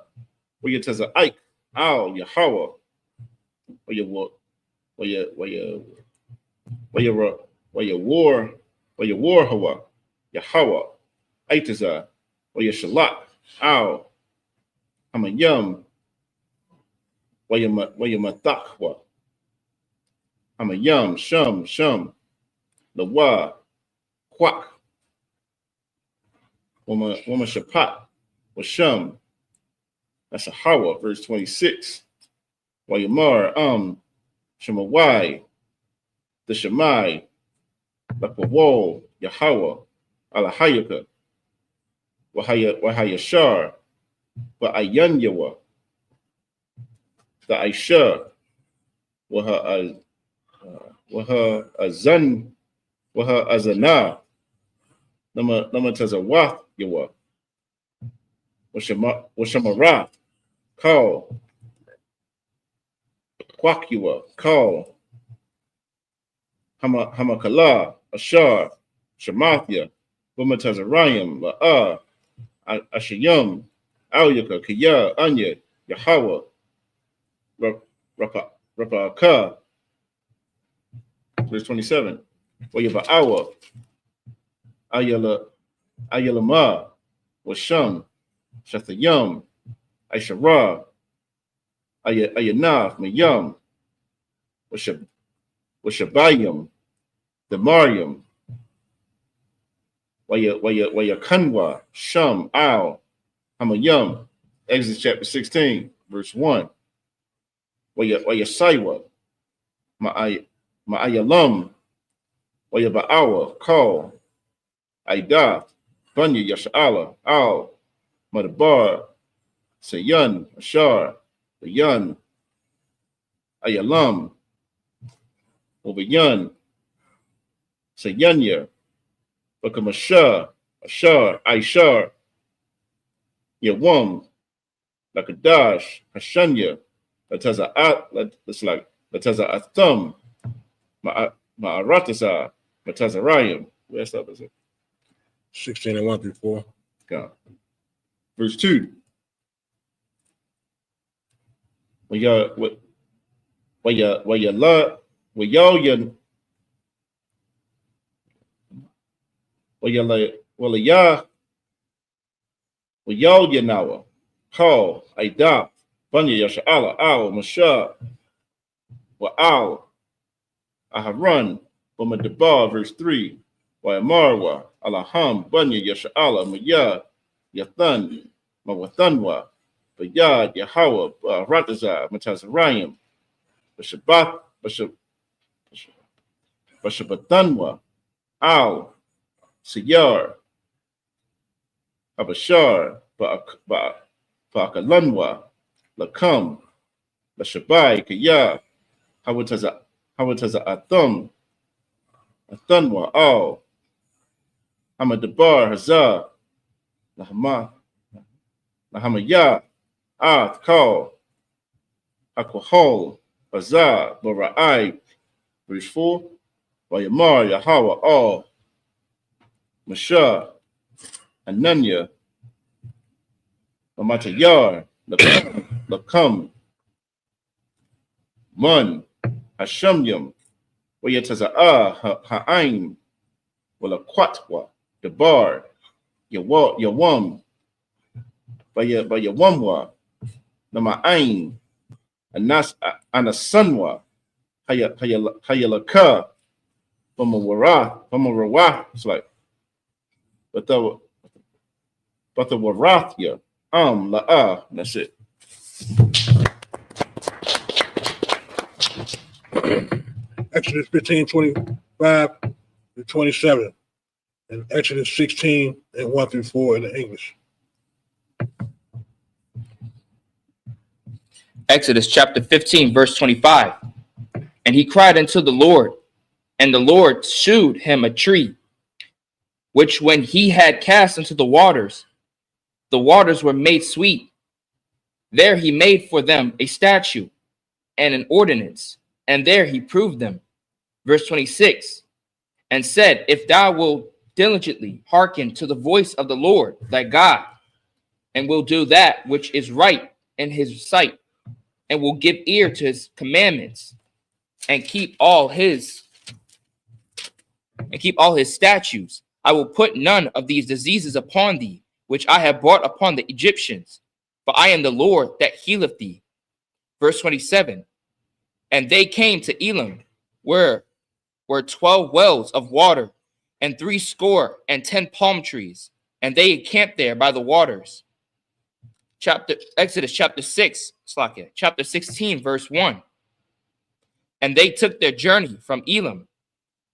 Where you tell Ike, Al, Yahweh, where you war, Hawa, Yahweh, Aitazah, where you Shalak, Al, Hamayam, where you Matakwa, Hamayam, Shum, Lawa, Quack, Woman Shapat, Washum. That's a Hawa, verse 26. Wayamar, Shemawai, the Shemai, Lakawol, Yahweh, Alahayaka, Wahayashar, but Ayanyawa, the Aisha, with her Azan, with her Azana, Nama Tazawath Yawa, Washamara, call, Kwakiwa, call, Hamakala, Ashar, Shamathya, Bumatazarayim, La'a, Ashayam, Alyaka, Kaya, Anya, Yahweh, Rapaka, verse 27. Wayaba'awa, Ayalama, Washam, Shathayam, Aishara, Ayanaf, Mayam, Washabayam, Demariam, Wayakanwa, Sham, Al, Hamayam, Exodus chapter 16, verse 1. Wayasaiwa, Ma'ayalam, Wayaba'awa, Call, Aida, Banya Yasha'ala, Al, Madabar, Sayan, Ashar, Bayan, Ayalam, Obayan, Sayanya, Bakamasha, Ashar, Aishar, Yawam, Lakadash, Hashanya, Lataza Atham, Ma'arataza, Matazarayim. Where's that?
16 and 1 through 4.
God. Verse 2. Yanawa, Call, Aida, Banya Yasha'ala, Al, Masha, Al, Aharon, Bumadabar, verse 3. Wayamarwa, Alaham, Banya Yasha'ala, Maya, Yathan, Mawathanwa, Bayad, Yahweh, Rataza, Matazarayim, Bashabatanwa, Al, Siyar, Abashar, Ba'akalanwa, Lakam, Lashabai, Kaya, Hawataza Atham, Athanwa, Al, Hamadabar, Hazar, Lahamaya, Kal, Akwahol, Bazar, Bara'ai, verse 4, Wayamar, Yahweh, Al, Masha, Ananya, Mamatayar, Lakam, Man, Hashamyam, Wayataza'a, Ha'aim, Walakwatwa, Debar, Yawam, Bayawamwa, Nama'ain, Anasanwa, Hayalaka, Bamarawah, it's like, but the Warathya, La'a, that's it.
Exodus 15, 25 to 27. And Exodus 16 and 1 through 4 in the English.
Exodus chapter 15, verse 25. And he cried unto the Lord, and the Lord shewed him a tree, which when he had cast into the waters were made sweet. There he made for them a statute and an ordinance, and there he proved them. Verse 26, and said, if thou wilt diligently hearken to the voice of the Lord thy God, and will do that which is right in his sight, and will give ear to his commandments, and keep all his statutes, I will put none of these diseases upon thee, which I have brought upon the Egyptians, for I am the Lord that healeth thee. Verse 27, and they came to Elim, where were 12 wells of water, and 70 palm trees, and they encamped there by the waters. Exodus chapter 16, verse 1. And they took their journey from Elim,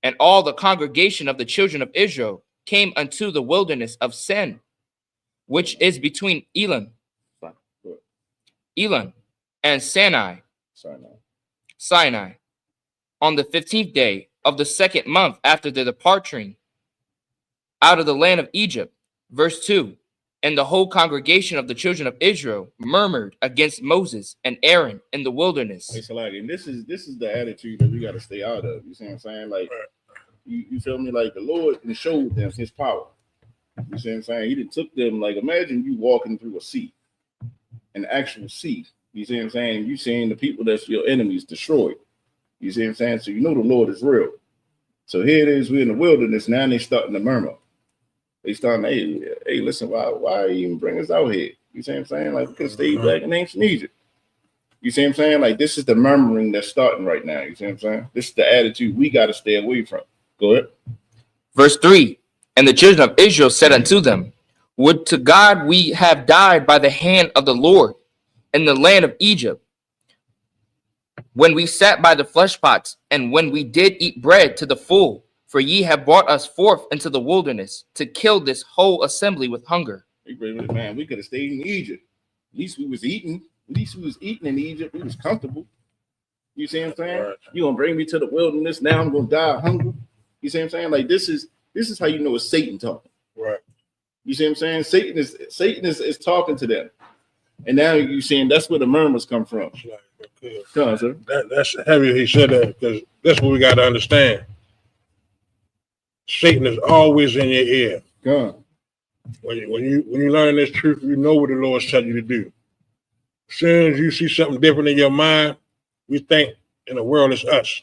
and all the congregation of the children of Israel came unto the wilderness of Sin, which is between Elim Elon, and Sinai,
Sinai.
on the 15th day of the second month after the departing out of the land of Egypt. Verse 2. And the whole congregation of the children of Israel murmured against Moses and Aaron in the wilderness.
It's like, and this is the attitude that we got to stay out of. You see what I'm saying? Like, you feel me? Like the Lord showed them His power. You see what I'm saying? He done took them. Like, imagine you walking through a sea, an actual sea. You see what I'm saying? You seeing the people that's your enemies destroyed. You see what I'm saying? So you know the Lord is real. So here it is, we're in the wilderness now, and they starting to murmur. They starting, hey, listen, why even bring us out here? You see what I'm saying? Like, we could stay back in ancient Egypt. You see what I'm saying? Like, this is the murmuring that's starting right now. You see what I'm saying? This is the attitude we got to stay away from. Go ahead.
Verse 3. And the children of Israel said unto them, would to God we have died by the hand of the Lord in the land of Egypt, when we sat by the flesh pots, and when we did eat bread to the full. For ye have brought us forth into the wilderness to kill this whole assembly with hunger.
Man, we could have stayed in Egypt. At least we was eating. At least we was eating in Egypt. We was comfortable. You see what I'm saying?
Right.
You gonna bring me to the wilderness? Now I'm gonna die of hunger. You see what I'm saying? Like, this is how you know it's Satan talking.
Right.
You see what I'm saying? Satan is talking to them. And now you're saying that's where the murmurs come from.
Okay.
Come on, sir.
That's heavy. He said that because that's what we got to understand. Satan is always in your ear.
Come on.
When you learn this truth, you know what the Lord's telling you to do. As soon as you see something different in your mind, we think in the world it's us.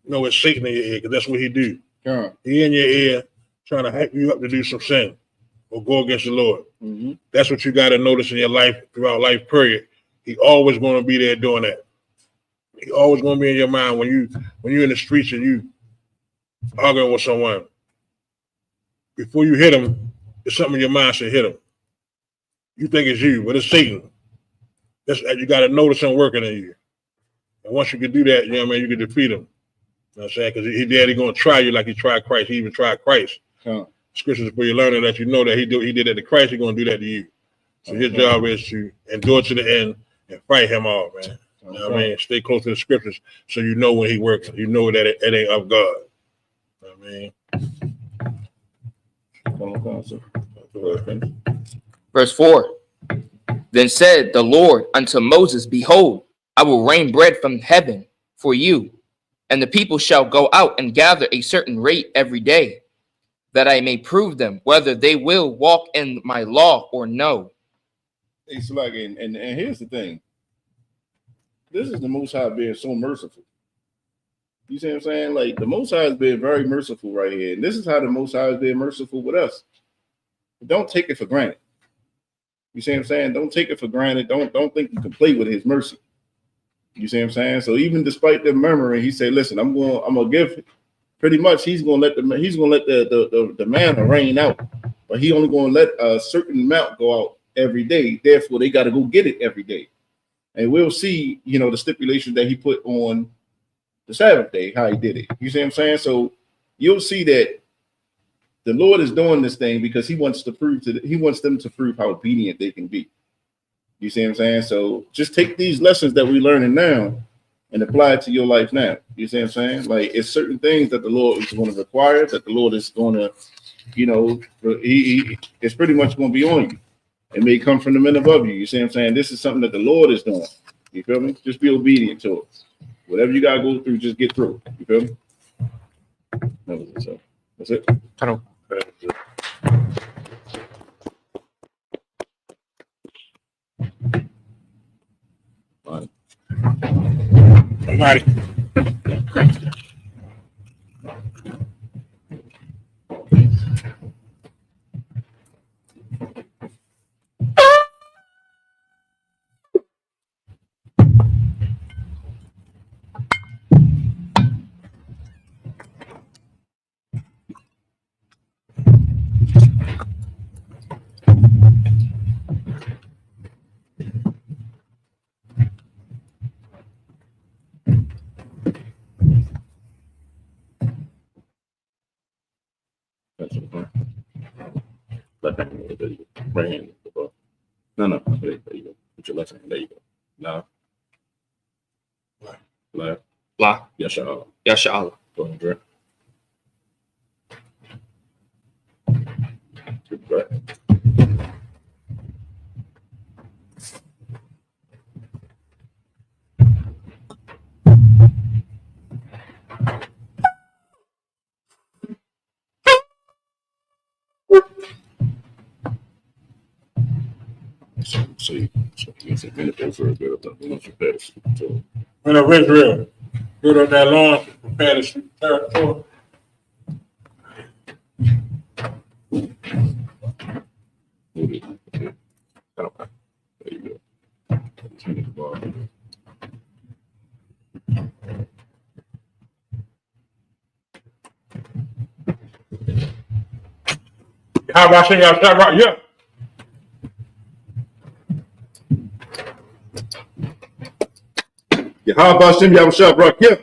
No, it's Satan in your ear because that's what he do.
Come on.
He in your ear trying to hype you up to do some sin or go against the Lord.
Mm-hmm.
That's what you got to notice in your life throughout life period. He always going to be there doing that. He always going to be in your mind when you're in the streets and you arguing with someone. Before you hit him, there's something in your mind say hit him. You think it's you, but it's Satan. You got to notice him working in you. And once you can do that, you know what I mean, you can defeat him. You know what I'm saying? Because he's going to try you like he tried Christ. He even tried Christ. Scriptures where you're learning that you know that he did that to Christ, he's going to do that to you. So your job is to endure to the end and fight him off, man. You know what I mean? Stay close to the scriptures so you know when he works. You know that it ain't of God. You know what I mean?
Verse 4. Then said the Lord unto Moses, behold, I will rain bread from heaven for you, and the people shall go out and gather a certain rate every day, that I may prove them whether they will walk in my law or no.
It's like, and here's the thing. This is the Most High being so merciful. You see what I'm saying? Like, the Most High has been very merciful right here. And this is how the Most High has been merciful with us. Don't take it for granted. You see what I'm saying? Don't take it for granted. Don't think you can play with his mercy. You see what I'm saying? So even despite them murmuring, he said, listen, I'm gonna give, pretty much he's gonna let the manna rain out, but he only gonna let a certain amount go out every day. Therefore, they gotta go get it every day. And we'll see, the stipulation that he put on the Sabbath day, how he did it. You see what I'm saying? So you'll see that the Lord is doing this thing because he wants them to prove how obedient they can be. You see what I'm saying? So just take these lessons that we're learning now and apply it to your life now. You see what I'm saying? Like, it's certain things that the Lord is going to require, that the Lord is going to, it's pretty much going to be on you. It may come from the men above you. You see what I'm saying? This is something that the Lord is doing. You feel me? Just be obedient to it. Whatever you got to go through, just get through. You feel me? That's it.
Hello.
Fine.
Alrighty.
That's okay. Left hand. There you go. Right hand. No. There you go. Put your left hand. There you go. No.
Black.
Black.
Blah.
Yasha'Allah.
Yasha'Allah.
Go ahead, Dre. Good Dre. So you say benefit for a bit of the lunch pass. So
Men of Israel, gird up that loins and prepare to territory.
move it. Okay. Kind of. There you go. Turn the ball.
How about saying y'all stop right? Yeah.
Yeah, how about Shem Yahushua Barak? Yeah.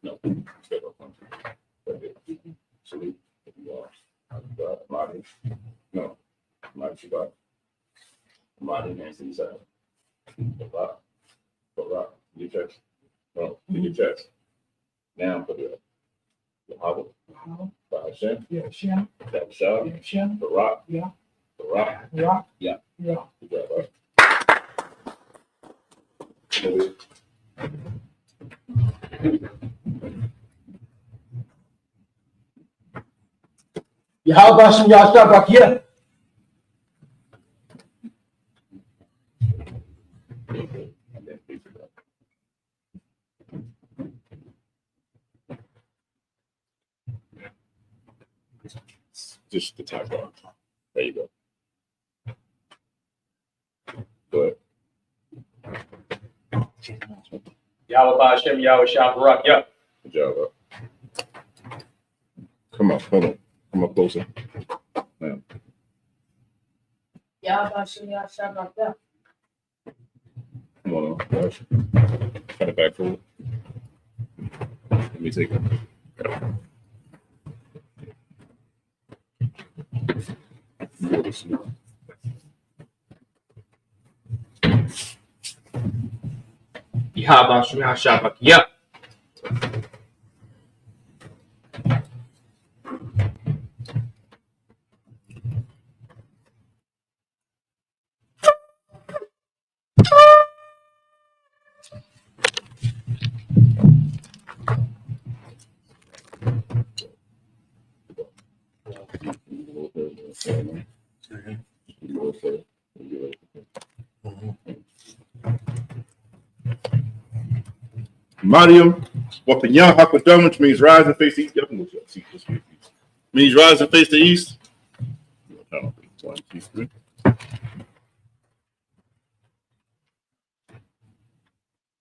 No. Salute. No. Martin hands to the side. Barak. Your chest. No, in your chest. Now put it up. Yahweh. Hashem.
Hashem.
Yahushua.
Hashem.
Barak.
Yeah.
Barak.
Rock.
Yeah.
Yeah.
Good job, bro. Move it.
Yahweh Hashem Yahshua Bakia.
And then piece it up. Just the top bar. There you go. Go ahead.
Yahweh Hashem Yahweh Barak. Yeah.
Good job, bro. Come on, hold on. Come up closer. Now,
Yahweh.
come on, guys. Cut it back forward. Let me take it.
Yahweh Hashem Yahshua Bakia.
Mariam, what the young Hakadam, which means rise and face the east. Means rise and face the east. 1, 2, 3.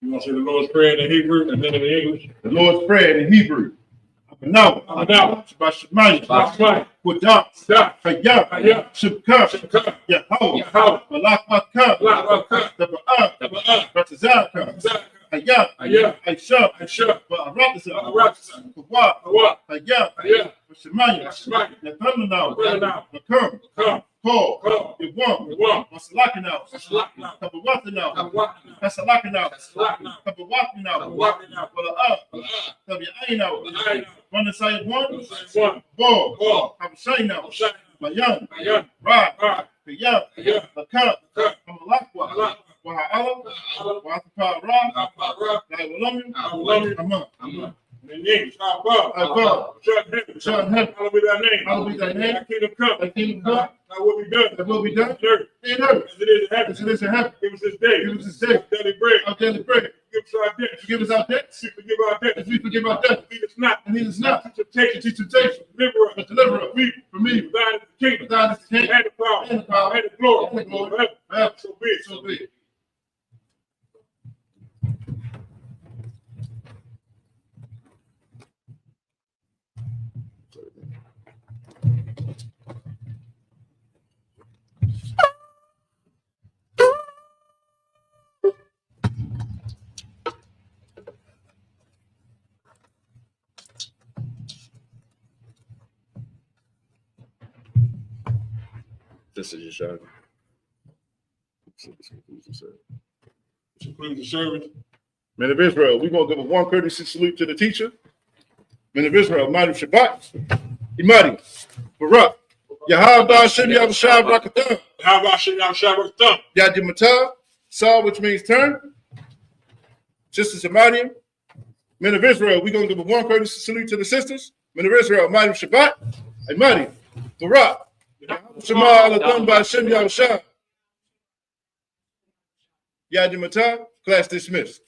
You want to say the Lord's Prayer in Hebrew and then in English?
The Lord's Prayer in Hebrew. Now, Shabbat Shemayim, Kudah, Hayah, Shibkah, Yahweh, Malak Makah, Taba'ah, Ratazaka, Hayah, Aisha, Ba'aratazah, Kawah, Hayah, Shemayim, Nathanaw, Makam, Call, Yawam, Masalakanaw, Tabawatanaw, Kasalakanau, Tabawatanaw, Wala'ah, Tabi'aynaw, Runasai 1, Ball, Habashainaw, Mayan, Ra, Kayab, Lakab, Amalakwa, Waha'ala, Wahapapa Ra, Laiwalamu, Amam.
In English, Abba,
Shut heaven.
hallowed be thy name.
Hallowed be thy name.
Thy kingdom come.
Thy kingdom come.
Thy will be done.
Thy will be done.
On earth.
In earth.
As it is in heaven.
As it is in heaven.
Give us this day.
Give us this day.
Our daily bread.
Our daily bread.
Give us our debts.
Forgive us our debts.
We forgive our debts.
As we forgive our debts.
Lead us not.
And lead us not
into temptation.
into temptation.
Deliver us.
But deliver us
from evil.
from evil.
Thine is the kingdom.
For thine is the kingdom.
And the power.
And the power.
And the glory.
And the glory.
Forever.
Forever.
So be it.
So be it. This is your shot.
This concludes the service.
Men of Israel, we're going to give a one courtesy salute to the teacher. Men of Israel, Imadi Shabbat, Imadi, Barak, Yahabah Shem Yahushua Brakatah,
How about Shem Yahshua Thumb?
Yadi Matah, Saw, which means turn. Sisters Imadi, men of Israel, we're going to give a one courtesy salute to the sisters. Men of Israel, Imadi Shabbat, Imadi, Barak, Shema Alatham by Shem Yahushua. Yadi Matah, class dismissed.